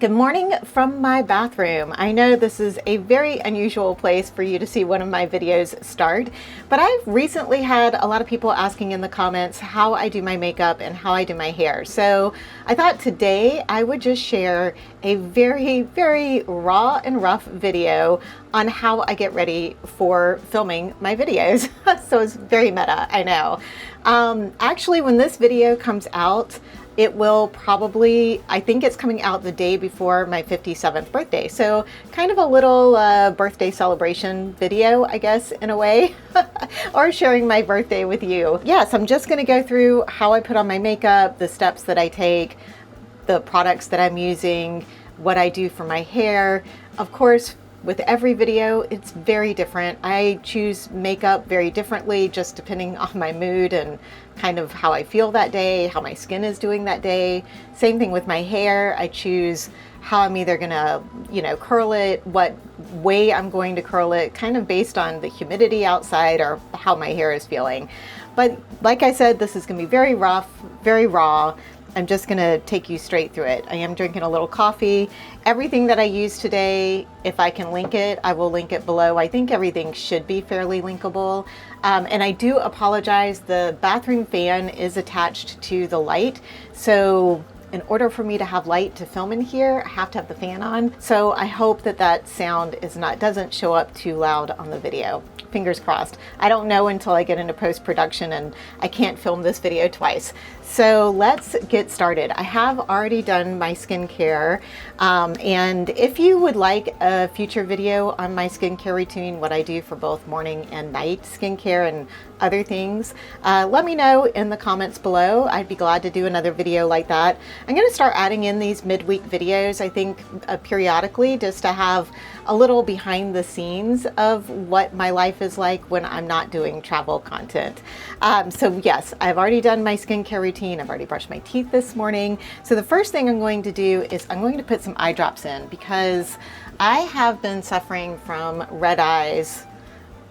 Good morning from my bathroom. I know this is a very unusual place for you to see one of my videos start, but I've recently had a lot of people asking in the comments how I do my makeup and how I do my hair. So I thought today I would just share a very raw and rough video on how I get ready for filming my videos. So it's very meta, I know. Actually, when this video comes out, it will probably, I think it's coming out the day before my 57th birthday. So kind of a little birthday celebration video, I guess, in a way, or sharing my birthday with you. Yes, I'm just gonna go through how I put on my makeup, the steps that I take, the products that I'm using, what I do for my hair. Of course, with every video, it's very different. I choose makeup very differently, just depending on my mood and kind of how I feel that day, how my skin is doing that day. Same thing with my hair. I choose how I'm either gonna, curl it, what way I'm going to curl it, kind of based on the humidity outside or how my hair is feeling. But like I said, this is gonna be very rough, very raw. I'm just gonna take you straight through it. I am drinking a little coffee. Everything that I use today, if I can link it, I will link it below. I think everything should be fairly linkable. And I do apologize, the bathroom fan is attached to the light. So in order for me to have light to film in here, I have to have the fan on. So I hope that that sound doesn't show up too loud on the video. Fingers crossed. I don't know until I get into post-production and I can't film this video twice. So let's get started. I have already done my skincare. And if you would like a future video on my skincare routine, what I do for both morning and night skincare and other things, let me know in the comments below. I'd be glad to do another video like that. I'm gonna start adding in these midweek videos, I think periodically, just to have a little behind the scenes of what my life is like when I'm not doing travel content. So yes, I've already done my skincare routine. I've already brushed my teeth this morning. So the first thing I'm going to do is I'm going to put some eye drops in because I have been suffering from red eyes.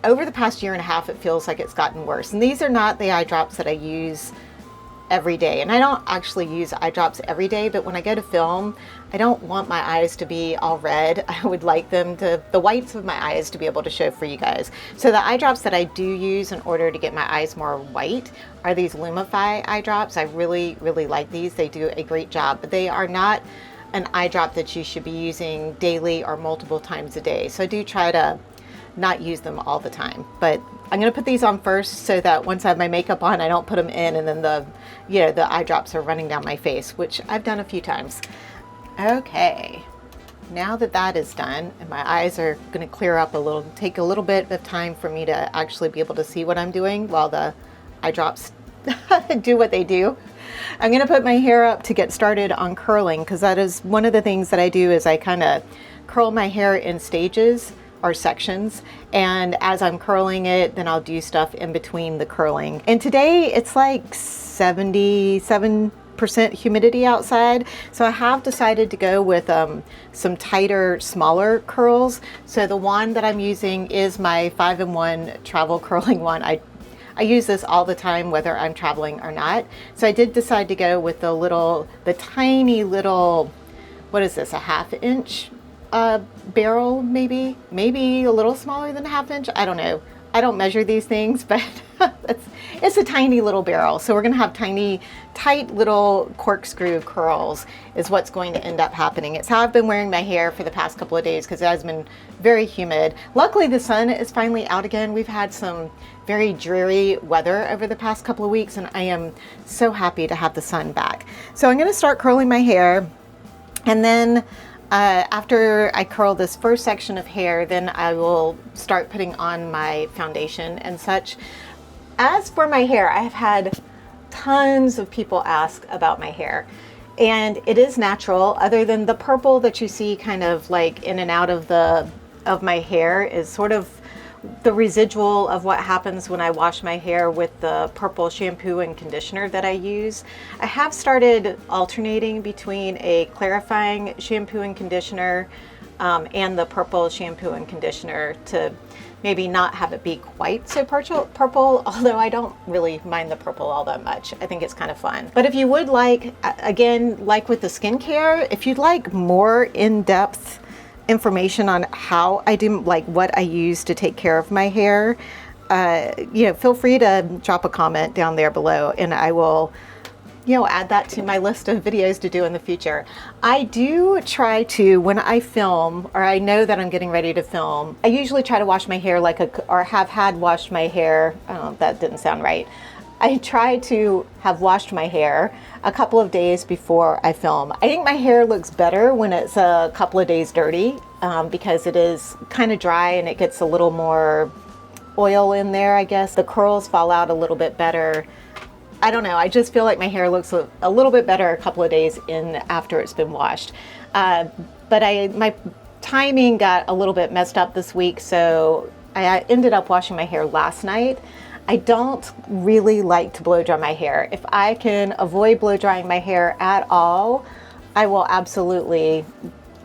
Over the past year and a half, it feels like it's gotten worse. And these are not the eye drops that I use every day. And I don't actually use eye drops every day, but when I go to film, I don't want my eyes to be all red. I would like the whites of my eyes to be able to show for you guys. So the eye drops that I do use in order to get my eyes more white are these Lumify eye drops. I really like these. They do a great job, but they are not an eye drop that you should be using daily or multiple times a day. So I do try to not use them all the time, but I'm gonna put these on first so that once I have my makeup on, I don't put them in and then the eye drops are running down my face, which I've done a few times. Okay, now that that is done and my eyes are gonna clear up a little, take a little bit of time for me to actually be able to see what I'm doing while the eye drops do what they do. I'm gonna put my hair up to get started on curling, because that is one of the things that I do is I kind of curl my hair in stages or sections, and as I'm curling it, then I'll do stuff in between the curling. And today it's like 77% humidity outside, so I have decided to go with some tighter, smaller curls. So the one that I'm using is my 5-in-1 travel curling one. I use this all the time, whether I'm traveling or not. So I did decide to go with the tiny little, what is this, a 1/2 inch barrel, maybe a little smaller than a 1/2 inch. I don't know. I don't measure these things, but it's a tiny little barrel. So we're gonna have tiny, tight little corkscrew curls is what's going to end up happening. It's how I've been wearing my hair for the past couple of days because it has been very humid. Luckily, the sun is finally out again. We've had some very dreary weather over the past couple of weeks, and I am so happy to have the sun back. So I'm gonna start curling my hair, and then after I curl this first section of hair, then I will start putting on my foundation and such. As for my hair, I have had tons of people ask about my hair, and it is natural. Other than the purple that you see kind of like in and out of my hair is sort of the residual of what happens when I wash my hair with the purple shampoo and conditioner that I use. I have started alternating between a clarifying shampoo and conditioner and the purple shampoo and conditioner to maybe not have it be quite so purple, although I don't really mind the purple all that much. I think it's kind of fun. But if you would like, again, like with the skincare, if you'd like more in-depth information on how I do, like what I use to take care of my hair, you know, feel free to drop a comment down there below and I will, you know, add that to my list of videos to do in the future. I do try to, when I film, or I know that I'm getting ready to film, I usually try to wash my hair or have had washed my hair. Oh, that didn't sound right. I try to have washed my hair a couple of days before I film. I think my hair looks better when it's a couple of days dirty because it is kind of dry and it gets a little more oil in there, I guess. The curls fall out a little bit better. I don't know, I just feel like my hair looks a little bit better a couple of days in after it's been washed. But my timing got a little bit messed up this week, so I ended up washing my hair last night. I don't really like to blow dry my hair. If I can avoid blow drying my hair at all, I will absolutely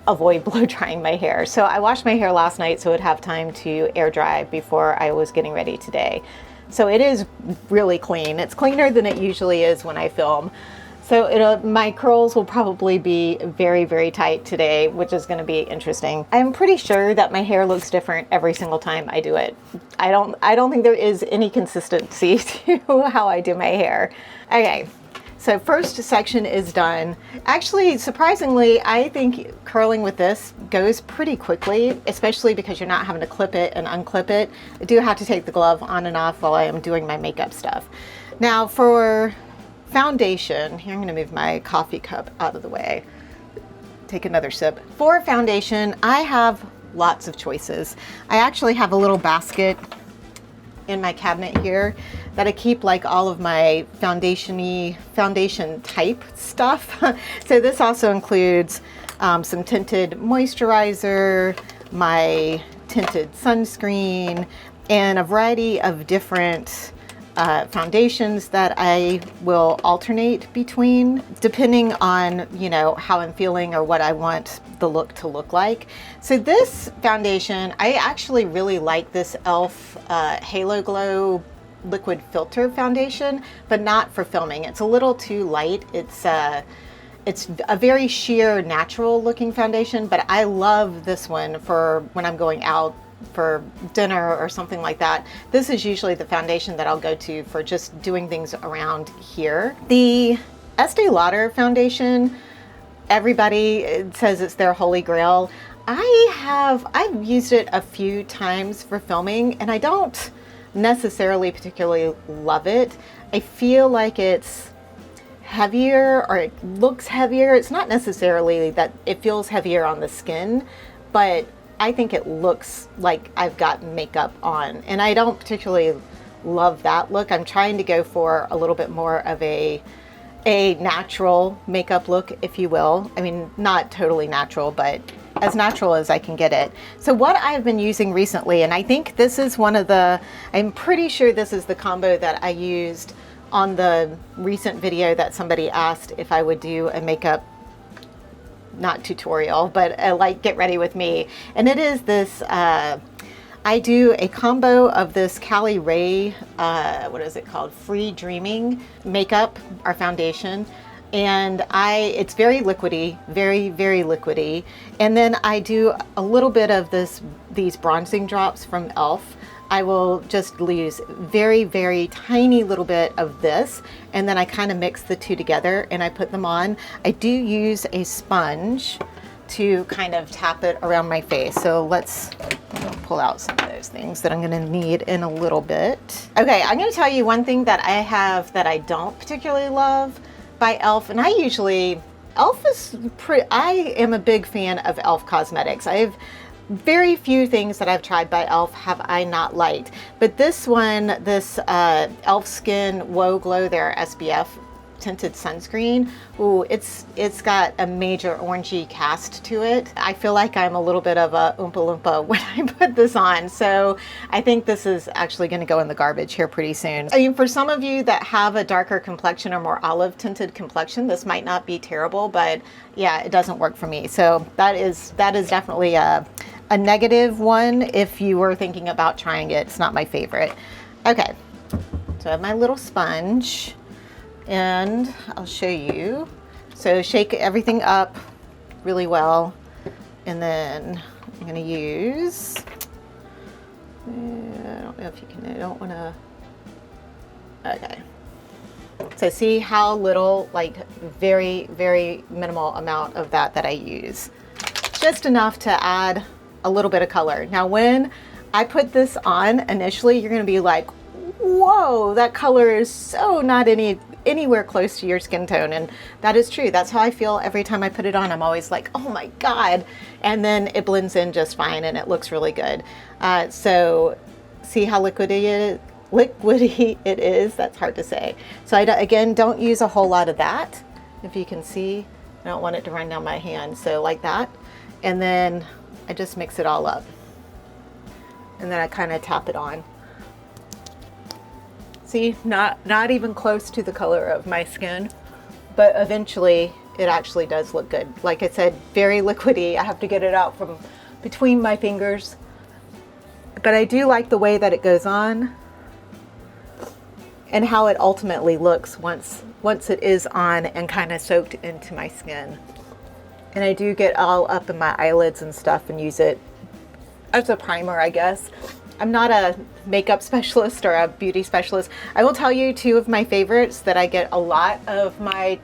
avoid blow drying my hair. So I washed my hair last night so it would have time to air dry before I was getting ready today. So it is really clean. It's cleaner than it usually is when I film. So my curls will probably be very, very tight today, which is going to be interesting. I'm pretty sure that my hair looks different every single time I do it. I don't think there is any consistency to how I do my hair. Okay. So first section is done. Actually, surprisingly, I think curling with this goes pretty quickly, especially because you're not having to clip it and unclip it. I do have to take the glove on and off while I am doing my makeup stuff. Now for foundation, here I'm gonna move my coffee cup out of the way. Take another sip. For foundation, I have lots of choices. I actually have a little basket in my cabinet here that I keep like all of my foundation type stuff. So this also includes some tinted moisturizer, my tinted sunscreen, and a variety of different foundations that I will alternate between depending on, you know, how I'm feeling or what I want the look to look like. So this foundation, I actually really like this e.l.f. Halo Glow liquid filter foundation, but not for filming. It's a little too light. It's a very sheer natural looking foundation, but I love this one for when I'm going out for dinner or something like that. This is usually the foundation that I'll go to for just doing things around here. The Estee Lauder foundation, everybody says it's their holy grail. I've used it a few times for filming and I don't necessarily particularly love it. I feel like it's heavier or it looks heavier. It's not necessarily that it feels heavier on the skin, but I think it looks like I've got makeup on, and I don't particularly love that look. I'm trying to go for a little bit more of a natural makeup look, if you will. I mean, not totally natural, but as natural as I can get it. So what I've been using recently, and I think this is I'm pretty sure this is the combo that I used on the recent video that somebody asked if I would do a makeup, not tutorial, but like get ready with me. And it is this, I do a combo of this Cali Ray, what is it called? Free Dreaming makeup, our foundation. And it's very liquidy, very, very liquidy. And then I do a little bit of these bronzing drops from e.l.f. I will just use very, very tiny little bit of this, and then I kind of mix the two together and I put them on. I do use a sponge to kind of tap it around my face. So let's pull out some of those things that I'm gonna need in a little bit. Okay, I'm gonna tell you one thing that I have that I don't particularly love by e.l.f. And e.l.f. is I am a big fan of e.l.f. cosmetics. I have very few things that I've tried by e.l.f. have I not liked, but this one, this e.l.f. Skin Whoa Glow, their SPF tinted sunscreen, ooh, it's got a major orangey cast to it. I feel like I'm a little bit of a Oompa Loompa when I put this on. So I think this is actually going to go in the garbage here pretty soon. I mean, for some of you that have a darker complexion or more olive tinted complexion, this might not be terrible, but yeah, it doesn't work for me. So that is definitely a negative one. If you were thinking about trying it, it's not my favorite. Okay, so I have my little sponge and I'll show you. So shake everything up really well, and then I'm going to use, I don't know if you can, I don't want to, okay. So see how little, like very, very minimal amount of that I use. Just enough to add a little bit of color. Now, when I put this on initially, you're gonna be like, whoa, that color is so not anywhere close to your skin tone. And that is true. That's how I feel every time I put it on. I'm always like, oh my God. And then it blends in just fine and it looks really good. So see how liquidy it is? That's hard to say. So again, don't use a whole lot of that. If you can see, I don't want it to run down my hand. So like that. And then I just mix it all up. And then I kind of tap it on. See, not even close to the color of my skin, but eventually it actually does look good. Like I said, very liquidy. I have to get it out from between my fingers. But I do like the way that it goes on and how it ultimately looks once it is on and kind of soaked into my skin. And I do get all up in my eyelids and stuff and use it as a primer, I guess. I'm not a makeup specialist or a beauty specialist. I will tell you two of my favorites that I get a lot of my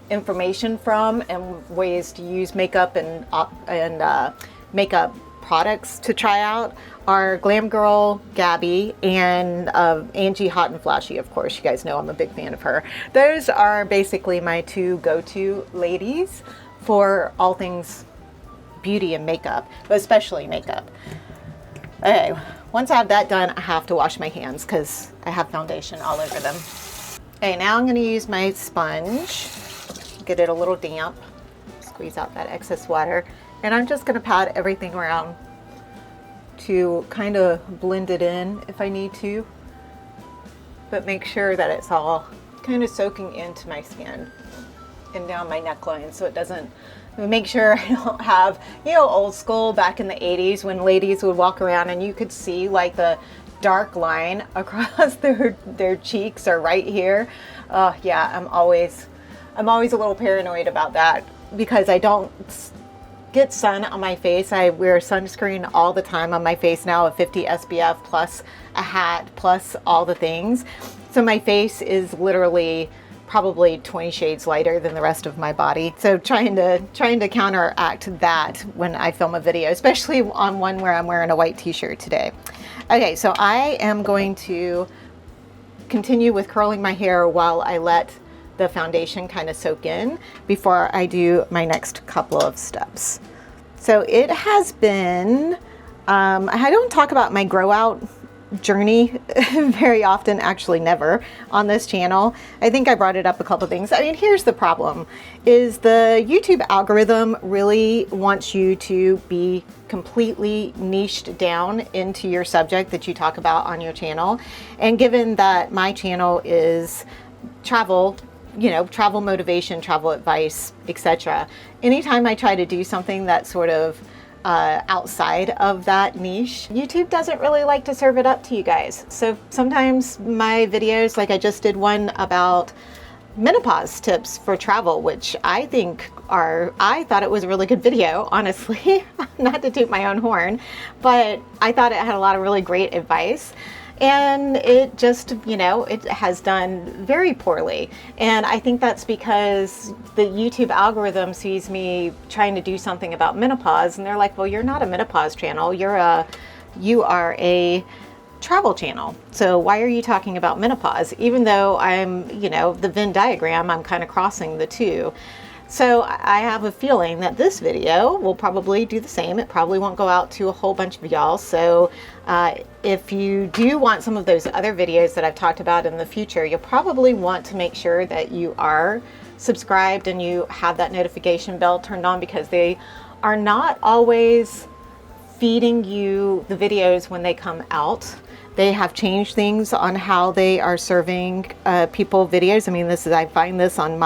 information from and ways to use makeup and makeup products to try out are Glam Girl Gabby and Angie Hot and Flashy. Of course, you guys know I'm a big fan of her. Those are basically my two go-to ladies for all things beauty and makeup, but especially makeup. Okay, once I have that done, I have to wash my hands because I have foundation all over them. Okay, now I'm going to use my sponge, get it a little damp, squeeze out that excess water, and I'm just going to pat everything around to kind of blend it in if I need to, but make sure that it's all kind of soaking into my skin and down my neckline so it doesn't. Make sure I don't have, you know, old school back in the 80s when ladies would walk around and you could see like the dark line across their cheeks or right here. Yeah, I'm always a little paranoid about that because I don't get sun on my face. I wear sunscreen all the time on my face now, a 50 SPF plus a hat plus all the things. So my face is literally probably 20 shades lighter than the rest of my body. So trying to counteract that when I film a video, especially on one where I'm wearing a white t-shirt today. Okay, so I am going to continue with curling my hair while I let the foundation kind of soak in before I do my next couple of steps. So it has been, I don't talk about my grow out journey very often, actually never on this channel. I think I brought it up a couple things. I mean, here's the problem is the YouTube algorithm really wants you to be completely niched down into your subject that you talk about on your channel. And given that my channel is travel, you know, travel motivation, travel advice, etc. Anytime I try to do something that's sort of outside of that niche, YouTube doesn't really like to serve it up to you guys. So sometimes my videos, like I just did one about menopause tips for travel, which I thought it was a really good video, honestly, not to toot my own horn, but I thought it had a lot of really great advice. And it just, you know, it has done very poorly. And I think that's because the YouTube algorithm sees me trying to do something about menopause and they're like, well, you're not a menopause channel. You are a travel channel. So why are you talking about menopause? Even though I'm, you know, the Venn diagram, I'm kind of crossing the two. So I have a feeling that this video will probably do the same. It probably won't go out to a whole bunch of y'all. So if you do want some of those other videos that I've talked about in the future, you'll probably want to make sure that you are subscribed and you have that notification bell turned on, because they are not always feeding you the videos when they come out. They have changed things on how they are serving people videos. I mean, I find this on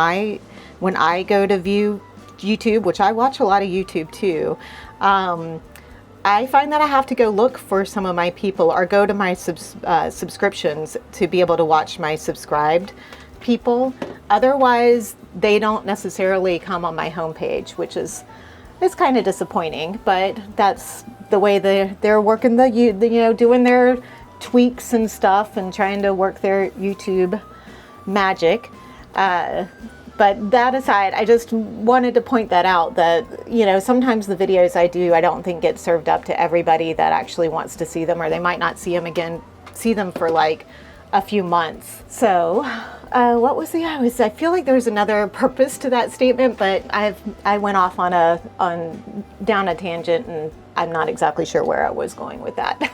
when I go to view YouTube, which I watch a lot of YouTube too, I find that I have to go look for some of my people or go to my subscriptions to be able to watch my subscribed people. Otherwise, they don't necessarily come on my homepage, which is kind of disappointing, but that's the way they're working doing their tweaks and stuff and trying to work their YouTube magic. But that aside, I just wanted to point that out, that, sometimes the videos I do, I don't think get served up to everybody that actually wants to see them, or they might not see them for like a few months. So what was I feel like there was another purpose to that statement, but I went off down a tangent, and I'm not exactly sure where I was going with that.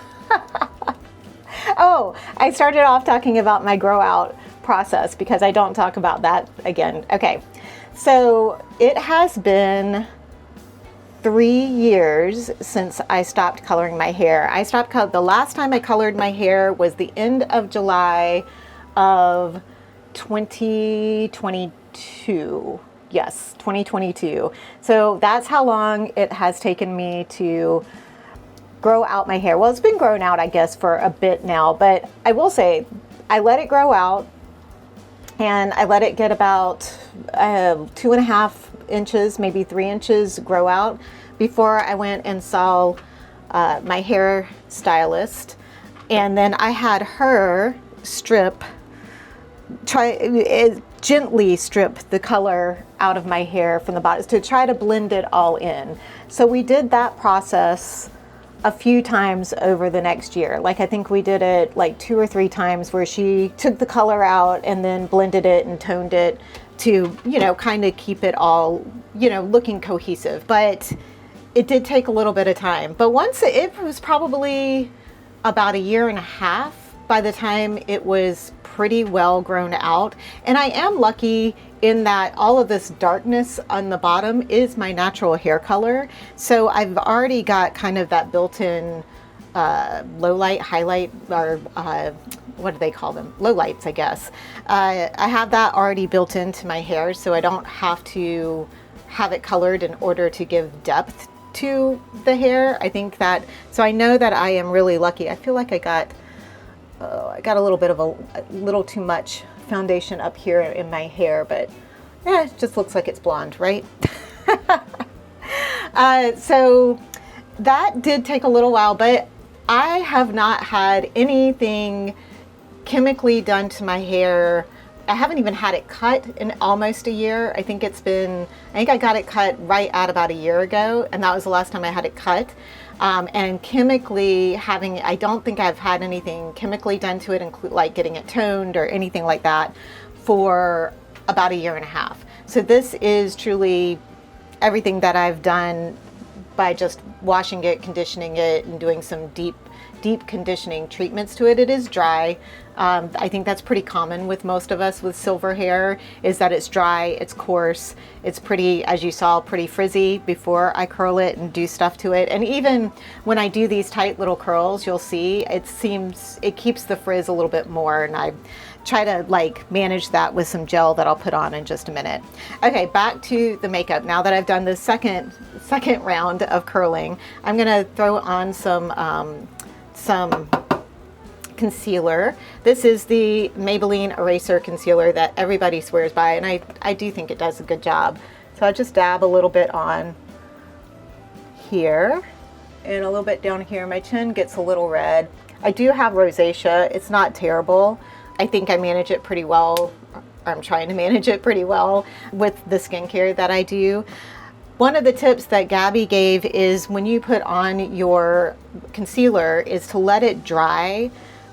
Oh, I started off talking about my grow out process, because I don't talk about that again. Okay, so it has been 3 years since I stopped coloring my hair. The last time I colored my hair was the end of July of 2022. Yes, 2022. So that's how long it has taken me to grow out my hair. Well, it's been grown out, I guess, for a bit now, but I will say I let it grow out, and I let it get about 2.5 inches, maybe 3 inches grow out before I went and saw my hair stylist. And then I had her gently strip the color out of my hair from the bottom to try to blend it all in. So we did that process a few times over the next year. Like, I think we did it like 2 or 3 times, where she took the color out and then blended it and toned it to, kind of keep it all, looking cohesive. But it did take a little bit of time. But once it was probably about 1.5 years by the time it was pretty well grown out. And I am lucky in that all of this darkness on the bottom is my natural hair color. So I've already got kind of that built-in low light, highlight, or what do they call them? Low lights, I guess. I have that already built into my hair, so I don't have to have it colored in order to give depth to the hair. So I know that I am really lucky. I feel like I got a little bit of a little too much foundation up here in my hair, but yeah, it just looks like it's blonde, right? So that did take a little while, but I have not had anything chemically done to my hair. I haven't even had it cut in almost a year. I think I got it cut right at about 1 year ago, and that was the last time I had it cut. And chemically I don't think I've had anything chemically done to it, include like getting it toned or anything like that, for about 1.5 years. So this is truly everything that I've done by just washing it, conditioning it, and doing some deep conditioning treatments to it. It is dry. I think that's pretty common with most of us with silver hair, is that it's dry, it's coarse, it's pretty, as you saw, pretty frizzy before I curl it and do stuff to it. And even when I do these tight little curls, you'll see it keeps the frizz a little bit more, and I try to like manage that with some gel that I'll put on in just a minute. Okay, back to the makeup. Now that I've done the second round of curling, I'm gonna throw on some concealer. This is the Maybelline Eraser Concealer that everybody swears by, and I do think it does a good job. So I'll just dab a little bit on here and a little bit down here. My chin gets a little red. I do have rosacea. It's not terrible. I think I manage it pretty well. I'm trying to manage it pretty well with the skincare that I do. One of the tips that Gabby gave is when you put on your concealer is to let it dry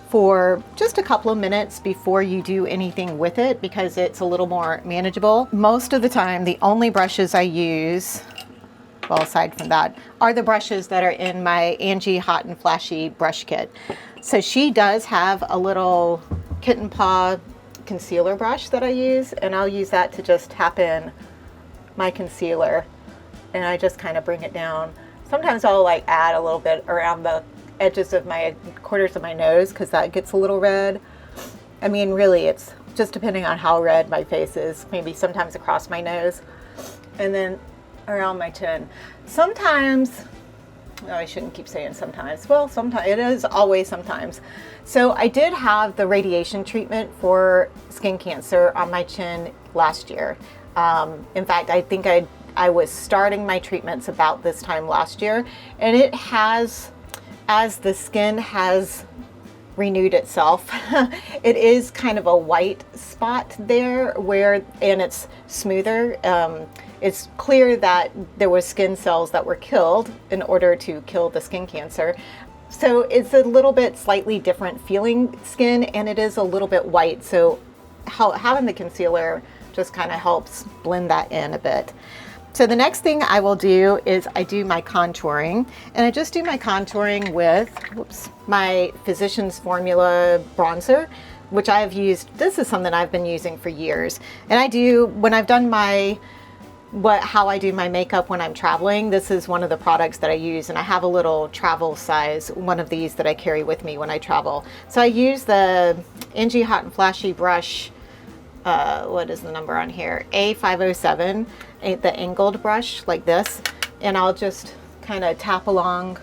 for just a couple of minutes before you do anything with it, because it's a little more manageable. Most of the time, the only brushes I use, well, aside from that, are the brushes that are in my Angie Hot and Flashy brush kit. So she does have a little kitten paw concealer brush that I use, and I'll use that to just tap in my concealer, and I just kind of bring it down. Sometimes I'll like add a little bit around the edges of my corners of my nose, because that gets a little red. I mean, really, it's just depending on how red my face is. Maybe sometimes across my nose, and then around my chin. Sometimes, oh, I shouldn't keep saying sometimes. Well, sometimes, it is always sometimes. So I did have the radiation treatment for skin cancer on my chin last year. In fact, I think I was starting my treatments about this time last year, and it has, as the skin has renewed itself, it is kind of a white spot there and it's smoother. It's clear that there was skin cells that were killed in order to kill the skin cancer. So it's a little bit slightly different feeling skin, and it is a little bit white. So having the concealer just kind of helps blend that in a bit. So the next thing I will do is I do my contouring, and I just do my contouring with my Physicians Formula bronzer, which I've used. This is something I've been using for years. And I do, when I've done how I do my makeup when I'm traveling, this is one of the products that I use, and I have a little travel size one of these that I carry with me when I travel. So I use the Angie Hot and Flashy brush, what is the number on here? A507, the angled brush like this, and I'll just kind of tap along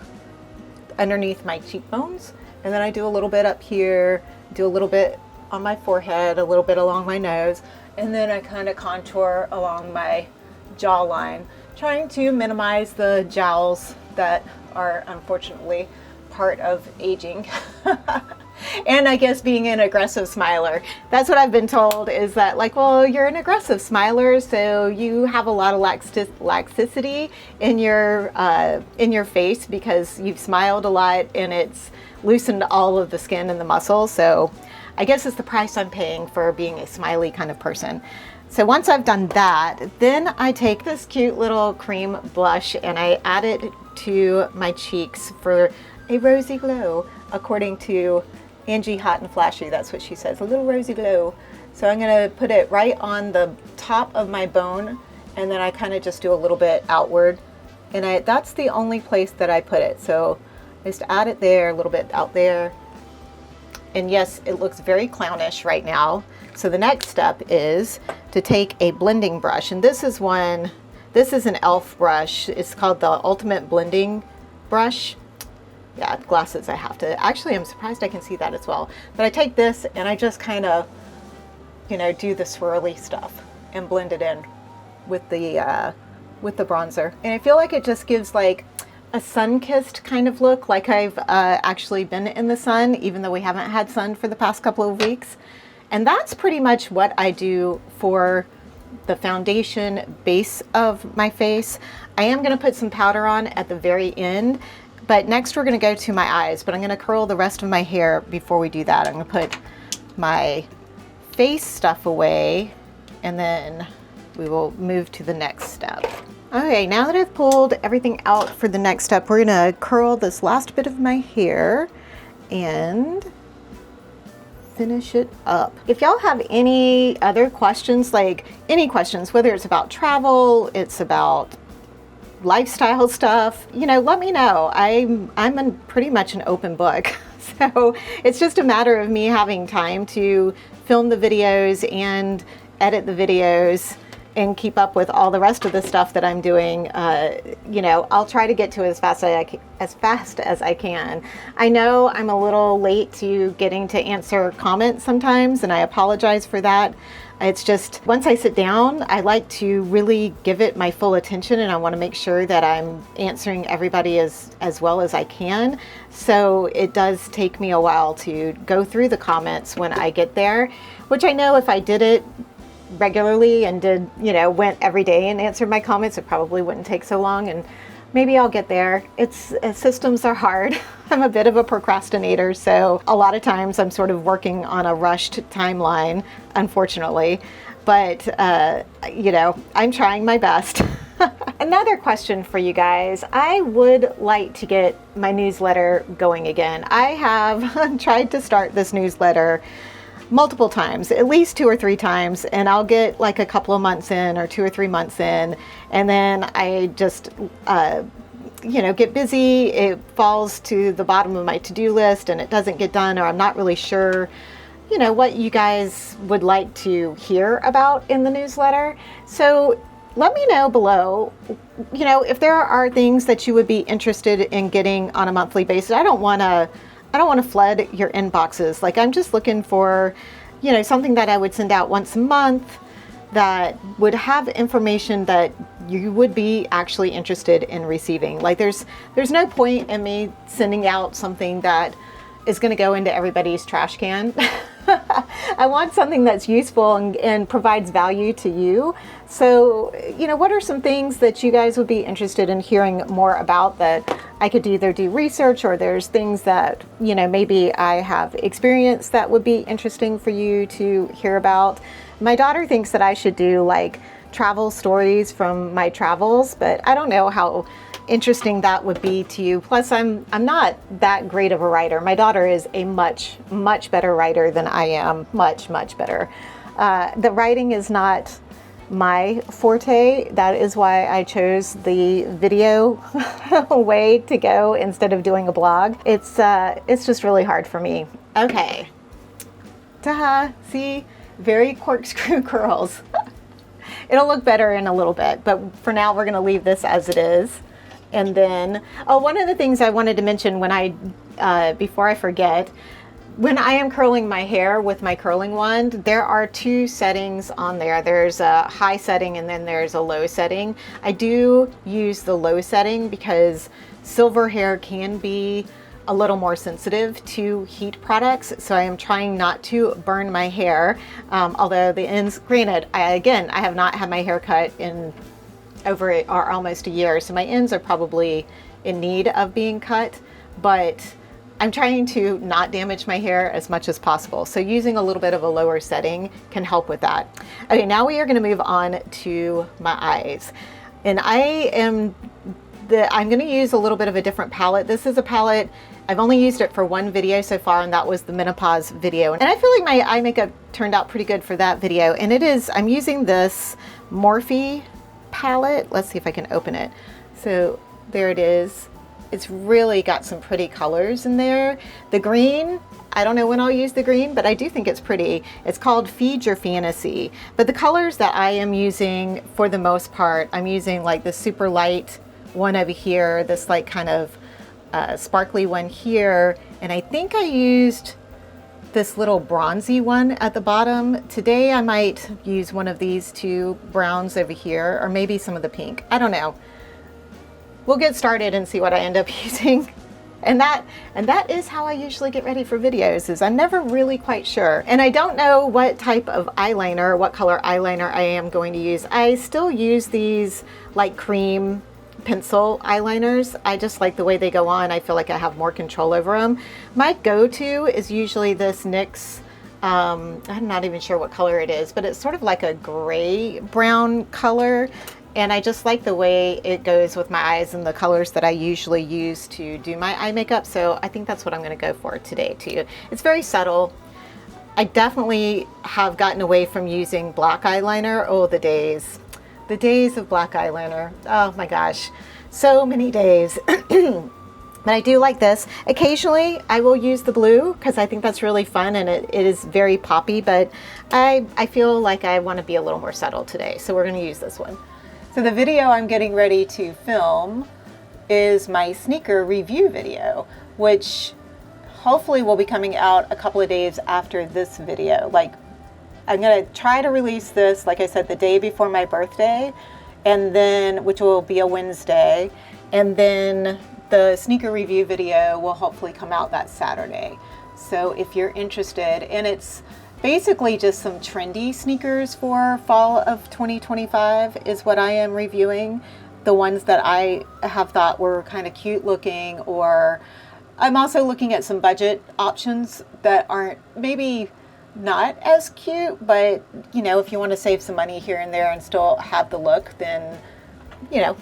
underneath my cheekbones, and then I do a little bit up here, do a little bit on my forehead, a little bit along my nose, and then I kind of contour along my jawline, trying to minimize the jowls that are unfortunately part of aging. And I guess being an aggressive smiler, that's what I've been told, is that like, well, you're an aggressive smiler, so you have a lot of laxicity in your face because you've smiled a lot and it's loosened all of the skin and the muscles. So I guess it's the price I'm paying for being a smiley kind of person. So once I've done that, then I take this cute little cream blush and I add it to my cheeks for a rosy glow, according to Angie Hot and Flashy. That's what she says, a little rosy glow. So I'm gonna put it right on the top of my bone, and then I kind of just do a little bit outward, and that's the only place that I put it. So I just add it there, a little bit out there. And yes, it looks very clownish right now. So the next step is to take a blending brush, and this is an e.l.f. brush. It's called the Ultimate Blending Brush. Yeah, glasses I have to. Actually, I'm surprised I can see that as well. But I take this and I just kind of, do the swirly stuff and blend it in with the bronzer. And I feel like it just gives like a sun-kissed kind of look, like I've actually been in the sun, even though we haven't had sun for the past couple of weeks. And that's pretty much what I do for the foundation base of my face. I am going to put some powder on at the very end. But next we're going to go to my eyes, but I'm going to curl the rest of my hair before we do that. I'm going to put my face stuff away, and then we will move to the next step. Okay, now that I've pulled everything out for the next step, we're going to curl this last bit of my hair and finish it up. If y'all have any other questions, whether it's about travel, it's about lifestyle stuff, let me know. I'm pretty much an open book. So it's just a matter of me having time to film the videos and edit the videos and keep up with all the rest of the stuff that I'm doing. I'll try to get to it as fast as I can. I know I'm a little late to getting to answer comments sometimes, and I apologize for that. It's just, once I sit down, I like to really give it my full attention, and I want to make sure that I'm answering everybody as well as I can. So it does take me a while to go through the comments when I get there, which I know if I did it regularly and went every day and answered my comments, it probably wouldn't take so long. maybe I'll get there. Systems are hard. I'm a bit of a procrastinator, so a lot of times I'm sort of working on a rushed timeline, unfortunately. But, you know, I'm trying my best. Another question for you guys. I would like to get my newsletter going again. I have tried to start this newsletter multiple times, at least 2 or 3 times, and I'll get like a couple of months in or 2 or 3 months in, and then I just, you know, get busy. It falls to the bottom of my to-do list and it doesn't get done, or I'm not really sure, you know, what you guys would like to hear about in the newsletter. So let me know below, you know, if there are things that you would be interested in getting on a monthly basis. I don't want to flood your inboxes. Like, I'm just looking for, you know, something that I would send out once a month that would have information that you would be actually interested in receiving. Like, there's no point in me sending out something that is going to go into everybody's trash can. I want something that's useful and provides value to you. So, you know, what are some things that you guys would be interested in hearing more about that I could either do research, or there's things that, you know, maybe I have experienced that would be interesting for you to hear about. My daughter thinks that I should do like travel stories from my travels, but I don't know how interesting that would be to you. Plus, I'm not that great of a writer. My daughter is a much better writer than I am. Much better. The writing is not my forte. That is why I chose the video way to go instead of doing a blog. It's just really hard for me. Okay. Ta-ha. See? Very corkscrew curls. It'll look better in a little bit, but for now we're going to leave this as it is. And then, oh, one of the things I wanted to mention before I forget, when I am curling my hair with my curling wand, there are 2 settings on there. There's a high setting and then there's a low setting. I do use the low setting because silver hair can be a little more sensitive to heat products. So I am trying not to burn my hair. Although the ends, granted, I have not had my hair cut in over or almost a year, so my ends are probably in need of being cut, but I'm trying to not damage my hair as much as possible. So using a little bit of a lower setting can help with that. Okay, now we are going to move on to my eyes. And I'm going to use a little bit of a different palette. This is a palette, I've only used it for one video so far, and that was the menopause video. And I feel like my eye makeup turned out pretty good for that video. And I'm using this Morphe palette. Let's see if I can open it. So there it is. It's really got some pretty colors in there. The green, I don't know when I'll use the green, but I do think it's pretty. It's called Feed Your Fantasy. But the colors that I am using, for the most part, I'm using like the super light one over here, this like kind of sparkly one here, and I think I used this little bronzy one at the bottom. Today I might use one of these 2 browns over here, or maybe some of the pink. I don't know. We'll get started and see what I end up using. And that is how I usually get ready for videos, is I'm never really quite sure. And I don't know what type of eyeliner, what color eyeliner I am going to use. I still use these like cream pencil eyeliners. I just like the way they go on. I feel like I have more control over them. My go-to is usually this NYX, I'm not even sure what color it is, but it's sort of like a gray brown color. And I just like the way it goes with my eyes and the colors that I usually use to do my eye makeup. So I think that's what I'm going to go for today too. It's very subtle. I definitely have gotten away from using black eyeliner. Oh, the days of black eyeliner. Oh my gosh, so many days. But I do like this. Occasionally I will use the blue because I think that's really fun, and it is very poppy, but I feel like I want to be a little more subtle today, so we're going to use this one. So the video I'm getting ready to film is my sneaker review video, which hopefully will be coming out a couple of days after this video. Like, I'm going to try to release this, like I said, the day before my birthday, and then, which will be a Wednesday, and then the sneaker review video will hopefully come out that Saturday. So if you're interested, and it's basically just some trendy sneakers for fall of 2025 is what I am reviewing. the ones that I have thought were kind of cute looking, or I'm also looking at some budget options that aren't maybe not as cute, but you know, if you want to save some money here and there and still have the look, then you know,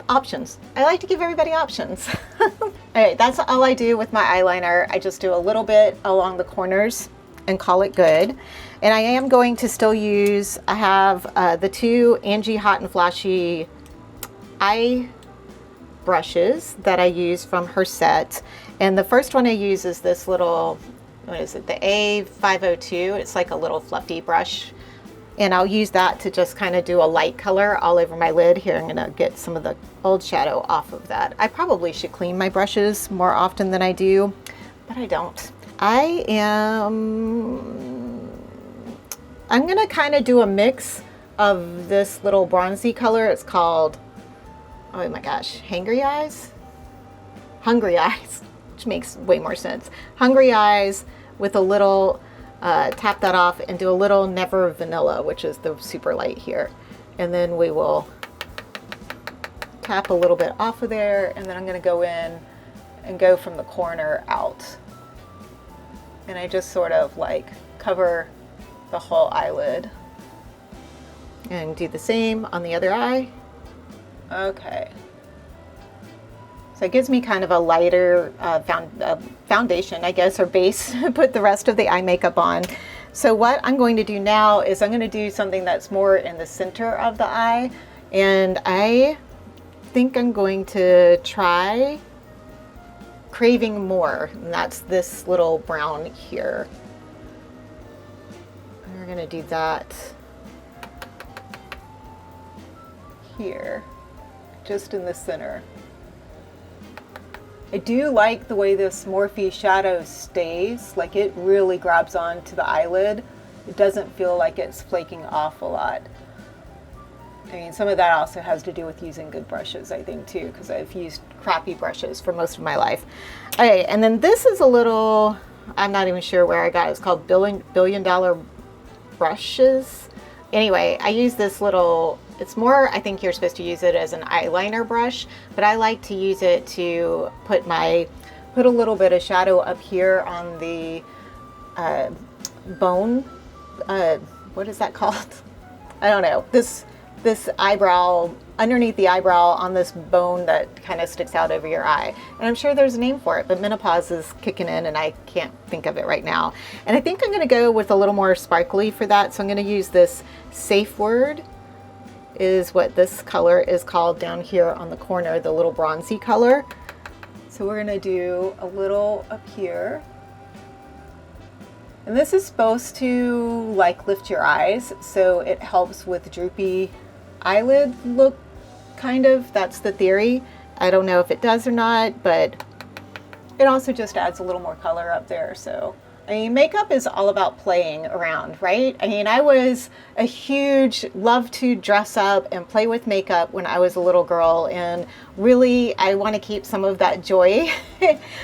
options. I like to give everybody options. All right, that's all I do with my eyeliner. I just do a little bit along the corners and call it good. And I am going to still use, I have the two Angie Hot and Flashy eye brushes that I use from her set. And the first one I use is this little, what is it, the A502. It's like a little fluffy brush. And I'll use that to just kind of do a light color all over my lid. Here, I'm gonna get some of the old shadow off of that. I probably should clean my brushes more often than I do, but I don't. I'm gonna kind of do a mix of this little bronzy color. It's called, oh my gosh, Hungry Eyes, which makes way more sense. Hungry Eyes with a little, tap that off and do a little Never Vanilla, which is the super light here. And then we will tap a little bit off of there, and then I'm gonna go in and go from the corner out. And I just sort of like cover the whole eyelid. And do the same on the other eye. Okay. So it gives me kind of a lighter foundation, I guess, or base to put the rest of the eye makeup on. So what I'm going to do now is I'm going to do something that's more in the center of the eye. And I think I'm going to try Craving More. And that's this little brown here. And we're going to do that here, just in the center. I do like the way this Morphe shadow stays, like it really grabs onto the eyelid. It doesn't feel like it's flaking off a lot. I mean, some of that also has to do with using good brushes, I think, too, because I've used crappy brushes for most of my life. Okay, and then this is a little, I'm not even sure where I got it. It's called Billion Dollar Brushes. Anyway, I use this little, it's more, I think you're supposed to use it as an eyeliner brush, but I like to use it to put a little bit of shadow up here on the bone. What is that called? I don't know. This eyebrow, underneath the eyebrow on this bone that kind of sticks out over your eye. And I'm sure there's a name for it, but menopause is kicking in and I can't think of it right now. And I think I'm gonna go with a little more sparkly for that. So I'm gonna use this Safe Word, is what this color is called down here on the corner, the little bronzy color. So we're gonna do a little up here. And this is supposed to like lift your eyes, so it helps with droopy eyelid look, kind of. That's the theory. I don't know if it does or not, but it also just adds a little more color up there. So I mean, makeup is all about playing around, right? I mean, I was a huge love to dress up and play with makeup when I was a little girl, and really I want to keep some of that joy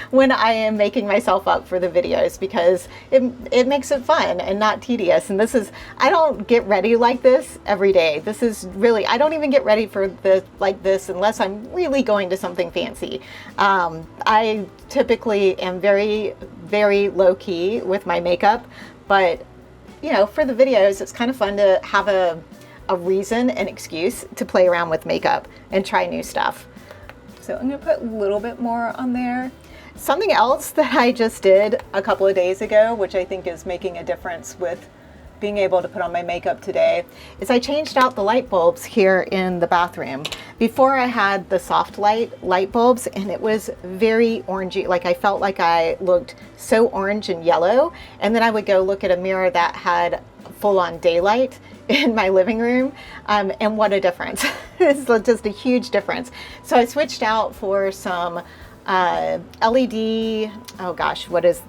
when I am making myself up for the videos, because it makes it fun and not tedious. And this is, I don't get ready like this every day. This is really, I don't even get ready for this like this unless I'm really going to something fancy. I typically am very, very low key with my makeup, but you know, for the videos, it's kind of fun to have a reason, an excuse to play around with makeup and try new stuff. So I'm gonna put a little bit more on there. Something else that I just did a couple of days ago, which I think is making a difference with being able to put on my makeup today, is I changed out the light bulbs here in the bathroom. Before I had the soft light bulbs, and it was very orangey. Like I felt like I looked so orange and yellow. And then I would go look at a mirror that had full-on daylight in my living room, and what a difference. It's just a huge difference. So I switched out for some LED, oh gosh, what is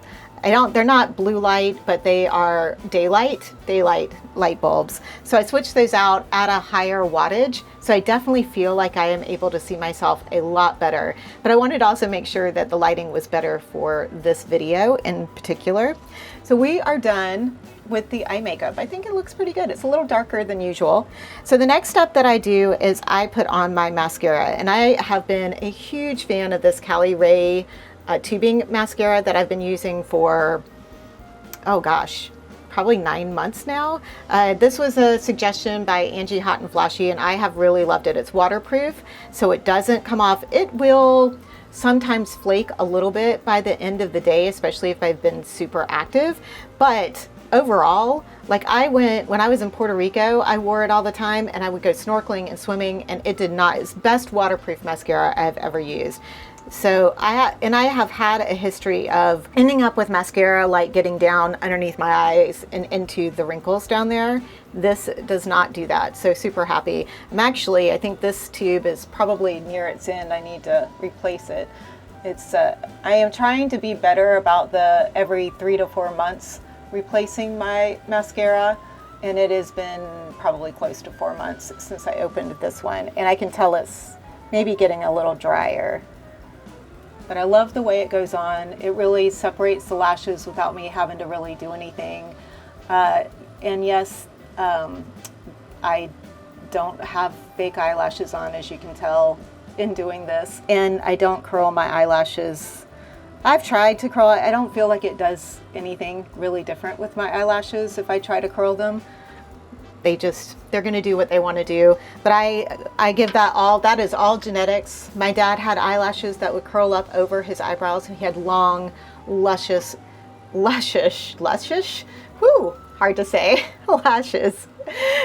they're not blue light, but they are daylight light bulbs. So I switched those out at a higher wattage. So I definitely feel like I am able to see myself a lot better. But I wanted to also make sure that the lighting was better for this video in particular. So we are done with the eye makeup. I think it looks pretty good. It's a little darker than usual. So the next step that I do is I put on my mascara, and I have been a huge fan of this Cali Ray tubing mascara that I've been using for, oh gosh, probably 9 months now. This was a suggestion by Angie Hot and Flashy, and I have really loved it. It's waterproof, so it doesn't come off. It will sometimes flake a little bit by the end of the day, especially if I've been super active, but overall, like when I was in Puerto Rico, I wore it all the time, and I would go snorkeling and swimming, and it did not, it's best waterproof mascara I've ever used. So I have had a history of ending up with mascara like getting down underneath my eyes and into the wrinkles down there. This does not do that. So super happy. I think this tube is probably near its end. I need to replace it. I am trying to be better about the every 3 to 4 months replacing my mascara, and it has been probably close to 4 months since I opened this one, and I can tell it's maybe getting a little drier. But I love the way it goes on. It really separates the lashes without me having to really do anything. And yes, I don't have fake eyelashes on, as you can tell in doing this. And I don't curl my eyelashes. I've tried to curl it. I don't feel like it does anything really different with my eyelashes if I try to curl them. They're gonna do what they want to do. But I give that all, that is all genetics. My dad had eyelashes that would curl up over his eyebrows, and he had long, luscious, whoo, hard to say, lashes.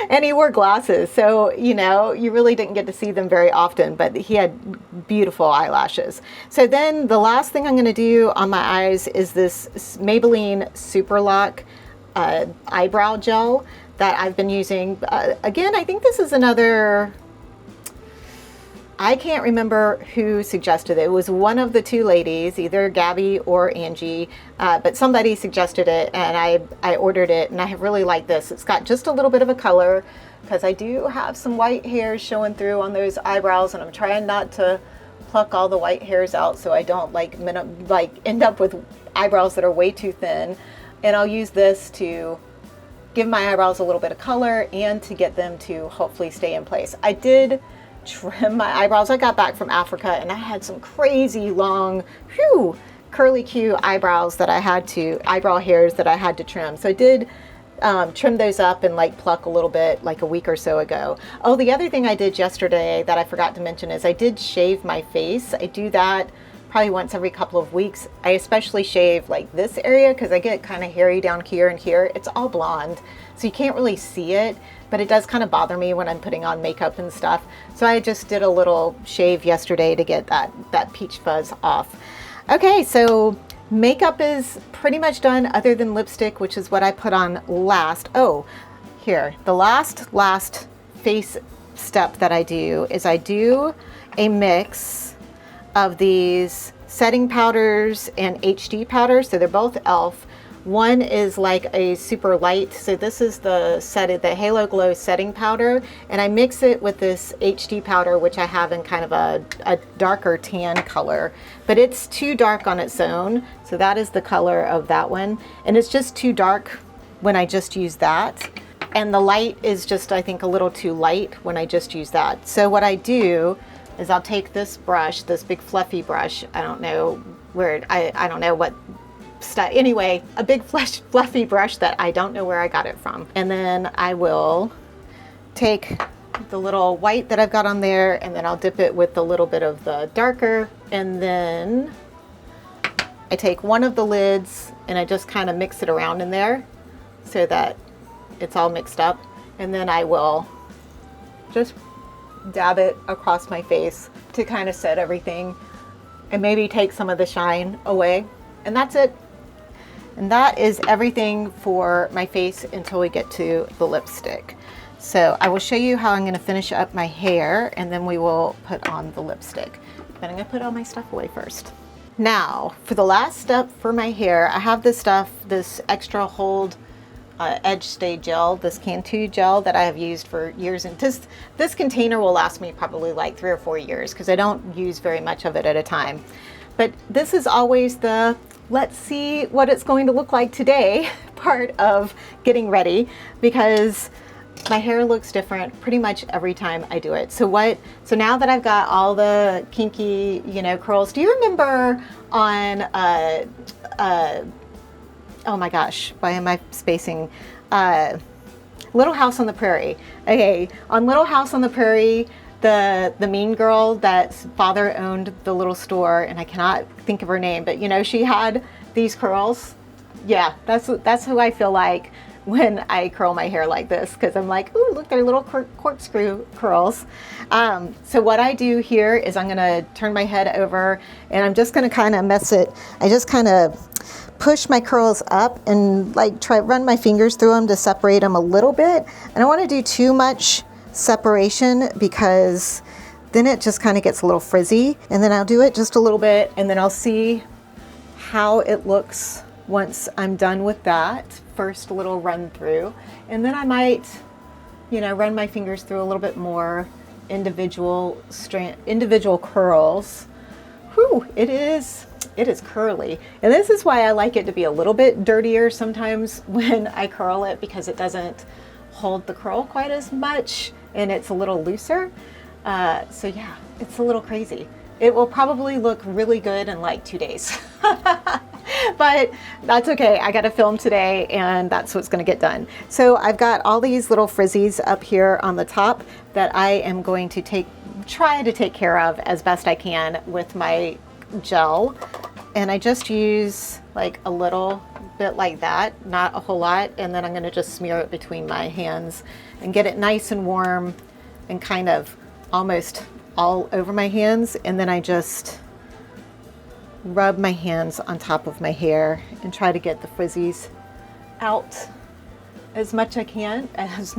And he wore glasses, so, you know, you really didn't get to see them very often, but he had beautiful eyelashes. So then the last thing I'm gonna do on my eyes is this Maybelline Super Lock eyebrow gel that I've been using. Again, I think this is another, I can't remember who suggested it. It was one of the two ladies, either Gabby or Angie, but somebody suggested it, and I ordered it, and I have really liked this. It's got just a little bit of a color, because I do have some white hairs showing through on those eyebrows, and I'm trying not to pluck all the white hairs out so I don't end up with eyebrows that are way too thin. And I'll use this to give my eyebrows a little bit of color and to get them to hopefully stay in place. I did trim my eyebrows. I got back from Africa, and I had some crazy long, curly Q eyebrow hairs that I had to trim. So I did trim those up and like pluck a little bit like a week or so ago. Oh, the other thing I did yesterday that I forgot to mention is I did shave my face. I do that probably once every couple of weeks. I especially shave like this area because I get kind of hairy down here and here. It's all blonde, so you can't really see it, but it does kind of bother me when I'm putting on makeup and stuff. So I just did a little shave yesterday to get that peach fuzz off. Okay, so makeup is pretty much done other than lipstick, which is what I put on last. Oh, here, the last face step that I do is I do a mix of these setting powders and HD powders. So they're both e.l.f. One is like a super light. So this is the Halo Glow setting powder, and I mix it with this HD powder, which I have in kind of a darker tan color, but it's too dark on its own. So that is the color of that one. And it's just too dark when I just use that. And the light is just, I think, a little too light when I just use that. So what I do is I'll take this brush, this big fluffy brush. I don't know where, I don't know what stuff. Anyway, a big fluffy brush that I don't know where I got it from. And then I will take the little white that I've got on there, and then I'll dip it with a little bit of the darker. And then I take one of the lids and I just kind of mix it around in there so that it's all mixed up. And then I will just dab it across my face to kind of set everything and maybe take some of the shine away. And that's it. And that is everything for my face until we get to the lipstick. So I will show you how I'm going to finish up my hair, and then we will put on the lipstick. But I'm going to put all my stuff away first. Now, for the last step for my hair, I have this stuff, this extra hold edge stay gel, this Cantu gel that I have used for years. And this container will last me probably like 3 or 4 years because I don't use very much of it at a time. But this is always the let's see what it's going to look like today part of getting ready, because my hair looks different pretty much every time I do it. So now that I've got all the kinky, curls, do you remember on, oh my gosh, why am I spacing? Little House on the Prairie. Okay, on Little House on the Prairie, the mean girl that's father owned the little store, and I cannot think of her name, but she had these curls. Yeah, that's who I feel like when I curl my hair like this, because I'm like, ooh, look, they're little corkscrew curls. So what I do here is I'm gonna turn my head over, and I'm just gonna kind of mess it. I just kind of push my curls up and like run my fingers through them to separate them a little bit. I don't want to do too much separation because then it just kind of gets a little frizzy, and then I'll do it just a little bit, and then I'll see how it looks once I'm done with that first little run through. And then I might, run my fingers through a little bit more individual curls. Whew, it is curly. And this is why I like it to be a little bit dirtier sometimes when I curl it, because it doesn't hold the curl quite as much and it's a little looser. So yeah, it's a little crazy. It will probably look really good in like 2 days. But that's okay. I got to film today, and that's what's going to get done. So I've got all these little frizzies up here on the top that I am going to try to take care of as best I can with my gel. And I just use like a little bit like that, not a whole lot. And then I'm going to just smear it between my hands and get it nice and warm and kind of almost all over my hands. And then I just rub my hands on top of my hair and try to get the frizzies out as much as I can. As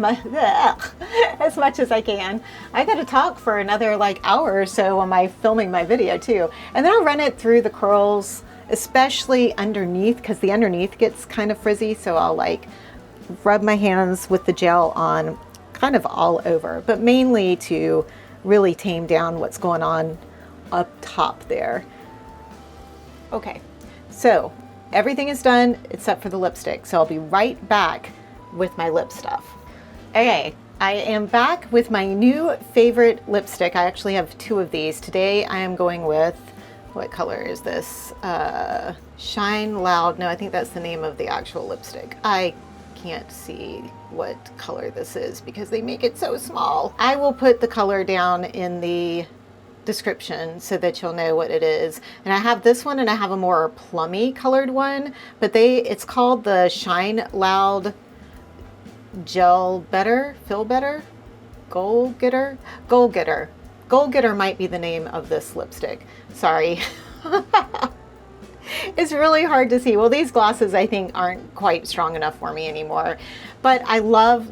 much as I can. I got to talk for another like hour or so while I'm filming my video too. And then I'll run it through the curls, especially underneath, because the underneath gets kind of frizzy. So I'll like rub my hands with the gel on kind of all over, but mainly to really tame down what's going on up top there. Okay, so everything is done except for the lipstick. So I'll be right back with my lip stuff. Okay, I am back with my new favorite lipstick. I actually have 2 of these. Today I am going with, what color is this? Shine Loud. No, I think that's the name of the actual lipstick. I can't see what color this is because they make it so small. I will put the color down in the description so that you'll know what it is. And I have this one, and I have a more plummy colored one, but it's called the Shine Loud Gel Better, Feel Better, Goal Getter. Goal Getter might be the name of this lipstick. Sorry. It's really hard to see. Well, these glosses I think aren't quite strong enough for me anymore, but I love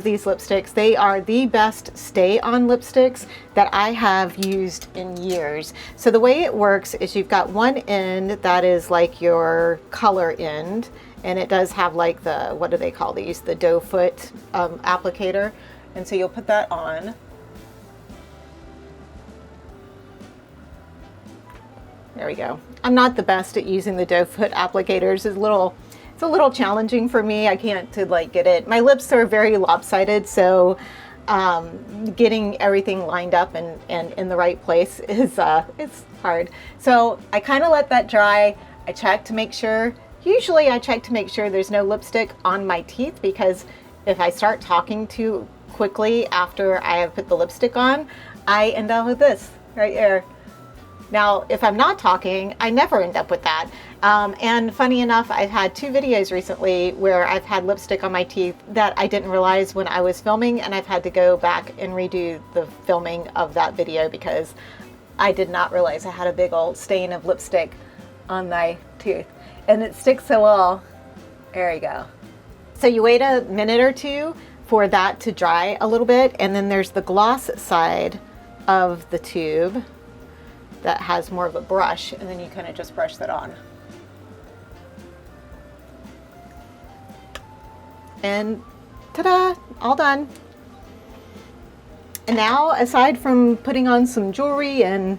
these lipsticks. They are the best stay-on lipsticks that I have used in years. So the way it works is you've got one end that is like your color end, and it does have like the, what do they call these? The doe foot applicator. And so you'll put that on. There we go. I'm not the best at using the doe foot applicators. It's a little challenging for me. I can't get it. My lips are very lopsided, so getting everything lined up and in the right place is it's hard. So I kind of let that dry. I check to make sure. Usually I check to make sure there's no lipstick on my teeth, because if I start talking too quickly after I have put the lipstick on, I end up with this right there. Now, if I'm not talking, I never end up with that. And funny enough, I've had 2 videos recently where I've had lipstick on my teeth that I didn't realize when I was filming, and I've had to go back and redo the filming of that video because I did not realize I had a big old stain of lipstick on my tooth. And it sticks so well. There you go. So you wait a minute or 2 for that to dry a little bit, and then there's the gloss side of the tube. that has more of a brush, and then you kind of just brush that on. And ta-da, all done. And now, aside from putting on some jewelry and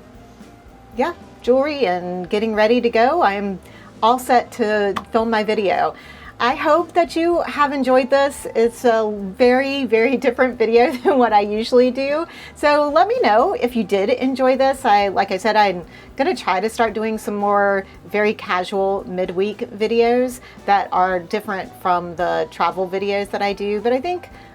getting ready to go, I'm all set to film my video. I hope that you have enjoyed this. It's a very, very different video than what I usually do. So let me know if you did enjoy this. Like I said, I'm gonna try to start doing some more very casual midweek videos that are different from the travel videos that I do. But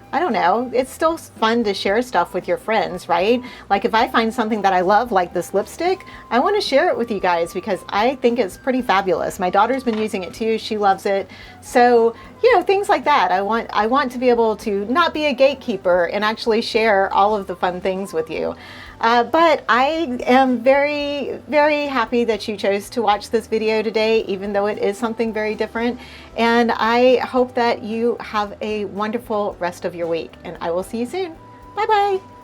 I don't know, it's still fun to share stuff with your friends, right? Like if I find something that I love, like this lipstick, I want to share it with you guys because I think it's pretty fabulous. My daughter's been using it too. She loves it. So, you know, things like that. I want to be able to not be a gatekeeper and actually share all of the fun things with you. But I am very, very happy that you chose to watch this video today, even though it is something very different. And I hope that you have a wonderful rest of your week, and I will see you soon. Bye-bye.